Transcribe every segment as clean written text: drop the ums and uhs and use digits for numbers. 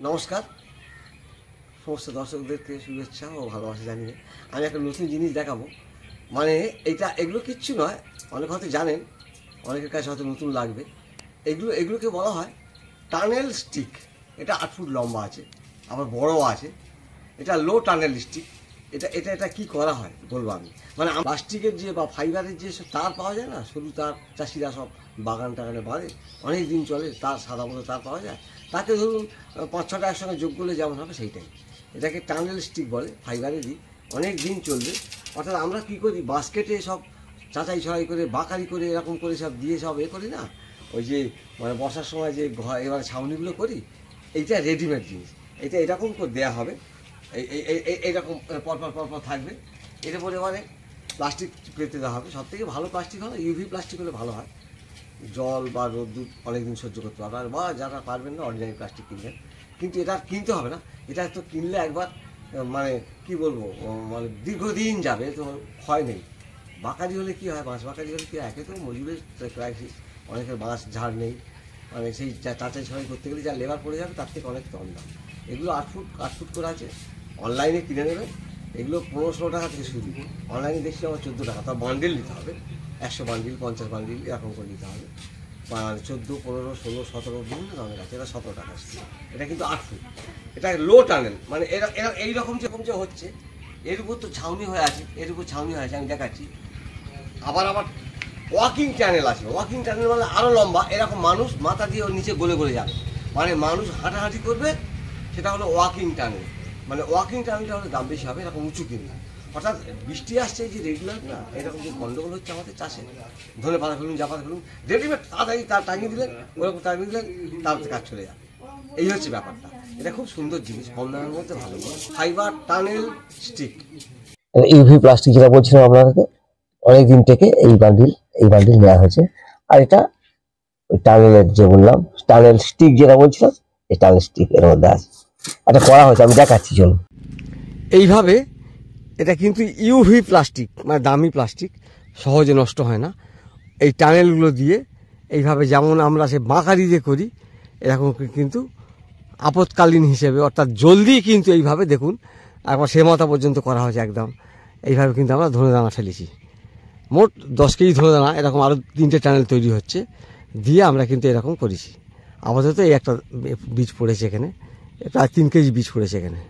নমস্কার, সমস্ত দর্শকদেরকে শুভেচ্ছা ও ভালোবাসা জানিয়ে আমি একটা নতুন জিনিস দেখাবো। মানে এগুলো কিচ্ছু নয়, অনেক হয়তো জানেন, অনেকের কাছে হয়তো নতুন লাগবে। এগুলোকে বলা হয় টানেল স্টিক। এটা 8 ফুট লম্বা আছে, আবার বড়ও আছে। এটা লো টানেল স্টিক। এটা কি করা হয় বলবো আমি। মানে প্লাস্টিকের যে বা ফাইবারের যে সব তার পাওয়া যায় না, সরু তার, চাষিরা সব বাগান টাগানে বাঁধে, অনেক দিন চলে, তার সাদা মতো তার পাওয়া যায়। তাকে ধরুন 5-6টা একসঙ্গে যোগ করলে যেমন হবে সেইটাই। এটাকে টানেল স্টিক বলে, ফাইবারেরই, অনেক দিন চলবে। অর্থাৎ আমরা কী করি, বাস্কেটে সব চাচাই ছড়াই করে, বাকারি করে, এরকম করে সব দিয়ে সব করি না, ওই যে মানে বর্ষার সময় যে এবার ছাউনিগুলো করি, এইটা রেডিমেড জিনিস। এটা এরকম করে দেওয়া হবে, এইরকম পরপর থাকবে। এর উপরে এবারে প্লাস্টিক পেতে দেওয়া হবে। সবথেকে ভালো প্লাস্টিক হলে ইউভি প্লাস্টিক হলে ভালো হয়, জল বা রোদ্দুর অনেকদিন সহ্য করতে পারবে। আর বা যারা পারবেন না, অর্ডিনারি প্লাস্টিক কিনবেন। কিন্তু এটা কিনতে হবে না, এটা তো কিনলে একবার মানে কি বলবো, মানে দীর্ঘদিন যাবে, তো ক্ষয় নেই। বাকারি হলে কী হয়, বাঁশ বাকারি হলে কী হয়, একে তো মজুরের ক্রাইসিস, অনেকের বাঁশ ঝাড় নেই, মানে সেই চাচাই ছড়াই করতে গেলে যা লেবার পড়ে যাবে তার থেকে অনেক কম দাম। এগুলো 8 ফুট করে আছে, অনলাইনে কিনে নেবে। এগুলো 15-16 টাকা থেকে শুরু, অনলাইনে দেখছি আমার 14 টাকা। তার বান্ডিল নিতে হবে, 100 বান্ডিল, 50 বান্ডিল এরকম করে নিতে হবে। 14, 15, 16, 17 বিভিন্ন দামের আছে। এটা 17 টাকা। এটা কিন্তু 8 ফুট। এটা লো টানেল, মানে এরা এইরকম যেরকম যে হচ্ছে, এর উপর তো ছাউনি হয়ে আছে, এর উপর ছাউনি হয়ে আছে, আমি দেখাচ্ছি। আবার ওয়াকিং টানেল আছে। ওয়াকিং টানেল মানে আরও লম্বা, এরকম মানুষ মাথা দিয়ে ওর নিচে গলে যাবে, মানে মানুষ হাঁটাহাঁটি করবে, সেটা হলো ওয়াকিং টানেল। মানে ওয়াকিং টানেলটা হলে দাম বেশি হবে, এরকম উঁচু কিনবে। অর্থাৎ বৃষ্টি আসছে, যে রেগুলার না, এরকম যে গন্ডগোল হচ্ছে আমাদের চাষে, ধরে পাতা ফেলুন, যা পাতা ফেলুন, রেডিমেড তাড়াতাড়ি তার টাঙিয়ে দিলেন, ওরকম টাঙিয়ে দিলেন, তাড়াতাড়ি কাজ চলে যাবে। এই হচ্ছে ব্যাপারটা। এটা খুব সুন্দর জিনিস, কম দামের মধ্যে ভালো fibre tunnel stick. UV plastic যেটা বলছিলাম আপনাদেরকে, অনেকদিন থেকে এই বান্ডিল নেওয়া হয়েছে। আর এটা ওই টানেলের যে বললাম, টানেল স্টিক যেটা বলছিলাম, এই টানেল স্টিক এর মধ্যে আছে। এটা করা হয়েছে, আমি দেখাচ্ছি চলুন। এইভাবে এটা কিন্তু ইউভি প্লাস্টিক, মানে দামি প্লাস্টিক, সহজে নষ্ট হয় না। এই টানেলগুলো দিয়ে এইভাবে, যেমন আমরা সে বাঁকারি দিয়ে করি, এরকম কিন্তু আপৎকালীন হিসেবে, অর্থাৎ জলদি কিন্তু এইভাবে দেখুন, একবার সে মাথা পর্যন্ত করা হয়েছে একদম। এইভাবে কিন্তু আমরা ধনে দানা ফেলেছি, মোট 10 কেজি ধনে দানা, এরকম আরও 3টে টানেল তৈরি হচ্ছে, দিয়ে আমরা কিন্তু এরকম করেছি। আপাতত এই একটা বীজ পড়েছে এখানে, প্রায় 3 কেজি বীজ পড়েছে এখানে।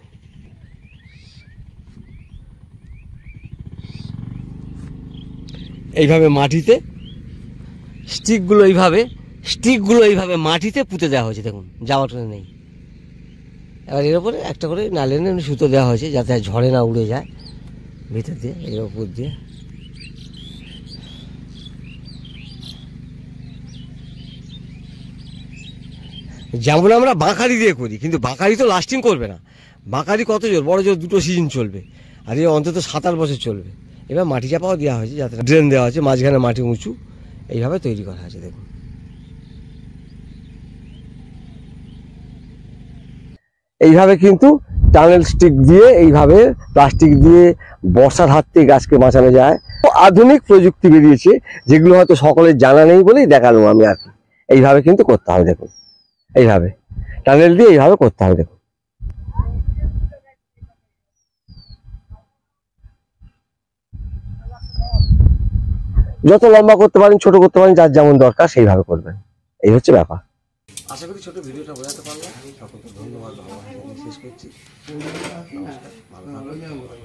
এইভাবে মাটিতে স্টিকগুলো এইভাবে মাটিতে পুঁতে দেওয়া হয়েছে, দেখুন যাওয়াটা নেই। এবার এর উপরে একটা করে নাইলনের সুতো দেওয়া হয়েছে, যাতে ঝড়ে না উড়ে যায় ভিতর দিয়ে, এর উপর দিয়ে। যেমন আমরা বাঁকারি দিয়ে করি, কিন্তু বাঁকারি তো লাস্টিং করবে না। বাঁকারি কত জোর, বড় জোর 2টো সিজন চলবে, আর এ অন্তত 7-8 বছর চলবে। এবার মাটি চাপাও দেওয়া হয়েছে, যাতে ড্রেন দেওয়া আছে, মাঝখানে মাটি উঁচু, এইভাবে তৈরি করা হয়েছে। দেখুন এইভাবে কিন্তু টানেল স্টিক দিয়ে, এইভাবে প্লাস্টিক দিয়ে বর্ষার হাত থেকে গাছকে বাঁচানো যায়। আধুনিক প্রযুক্তি বেরিয়েছে, যেগুলো হয়তো সকলের জানা নেই বলেই দেখালাম আমি আর কি। এইভাবে কিন্তু করতে হবে, দেখুন এইভাবে টানেল দিয়ে এইভাবে করতে হবে। দেখুন যত লম্বা করতে পারেন, ছোট করতে পারেন, যার যেমন দরকার সেইভাবে করবেন। এই হচ্ছে ব্যাপার। আশা করি ছোট ভিডিওটা বোঝাতে পারলাম। সকলকে ধন্যবাদ, শেষ করছি। নমস্কার, ভালো থাকবেন।